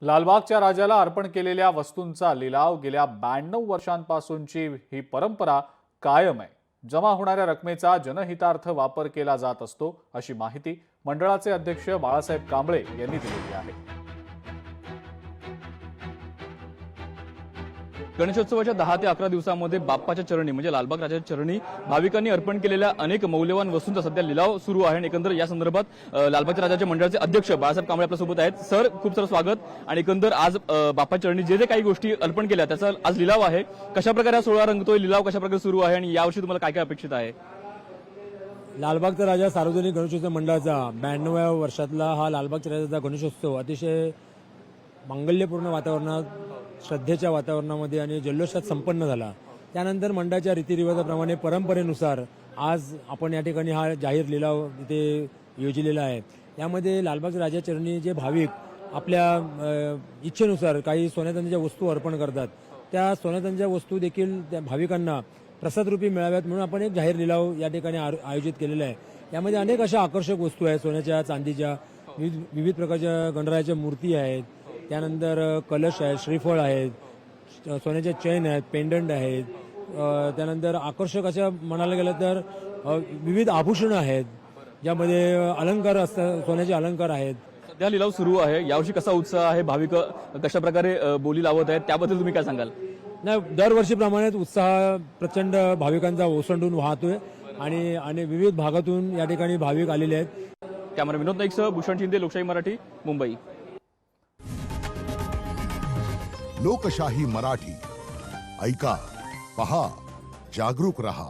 लालबागच्या राजाला अर्पण केलेल्या वस्तूंचा लिलाव गेल्या 92 वर्षांपासूनची ही परंपरा कायम आहे। जमा होणाऱ्या रकमेचा जनहितार्थ वापर केला जात असतो, अशी माहिती मंडळाचे अध्यक्ष बाळासाहेब कांबळे यांनी दिली आहे। गणेशोत्सवाच्या 10 ते 11 दिवसांमध्ये बाप्पाच्या चरणी म्हणजे लालबाग राजाच्या चरणी भाविकांनी अर्पण केलेल्या अनेक मौल्यवान वस्तूंचा सध्या लिलाव सुरू आहे आणि एकंदर या संदर्भात लालबागच्या राजाच्या मंडळाचे अध्यक्ष बाळासाहेब कांबळे आपल्यासोबत आहेत। सर, खूप सारं स्वागत। आणि एकंदर आज बाप्पाच्या चरणी जे काही गोष्टी अर्पण केल्या त्याचा आज लिलाव आहे, कशा प्रकारे हा सोहळा रंगतोय, लिलाव कशा प्रकारे सुरू आहे आणि यावर्षी तुम्हाला काय काय अपेक्षित आहे? लालबागचा राजा सार्वजनिक गणेशोत्सव मंडळाचा 92व्या वर्षातला हा लालबागच्या राजाचा गणेशोत्सव अतिशय मांगल्यपूर्ण वातावरणात, श्रद्धेच्या वातावरणामध्ये आणि जल्लोषात संपन्न झाला। त्यानंतर मंडळाच्या रीतिरिवाजाप्रमाणे परंपरेनुसार आज आपण या ठिकाणी हा जाहीर लिलाव इथे योजलेला आहे। यामध्ये लालबागच्या राजा चरणी जे भाविक आपल्या इच्छेनुसार काही सोन्याचांदीच्या वस्तू अर्पण करतात, त्या सोन्याचांदीच्या वस्तू देखील त्या भाविकांना प्रसादरूपी मिळाव्यात म्हणून आपण एक जाहीर लिलाव या ठिकाणी आयोजित केलेला आहे। यामध्ये अनेक अशा आकर्षक वस्तू आहेत, सोन्याच्या, चांदीच्या, विविध प्रकारच्या गणरायाच्या मूर्ती आहेत, त्यानंतर कलश आहेत, श्रीफळ आहेत, सोन्याच्या चैन आहेत, पेंडंट आहेत, त्यानंतर आकर्षक अशा म्हणायला गेलं तर विविध आभूषणं आहेत, ज्यामध्ये अलंकार असतात, सोन्याचे अलंकार आहेत। सध्या लिलाव सुरू आहे, यावर्षी कसा उत्साह आहे, भाविक कशा प्रकारे बोली लावत आहेत, त्याबद्दल तुम्ही काय सांगाल? नाही, दरवर्षीप्रमाणेच उत्साह प्रचंड भाविकांचा ओसंडून वाहतोय आणि विविध भागातून या ठिकाणी भाविक आलेले आहेत। कॅमेरा विनोद नाईकसह भूषण शिंदे, लोकशाही मराठी, मुंबई। लोकशाही मराठी ऐका, पहा, जागरूक रहा।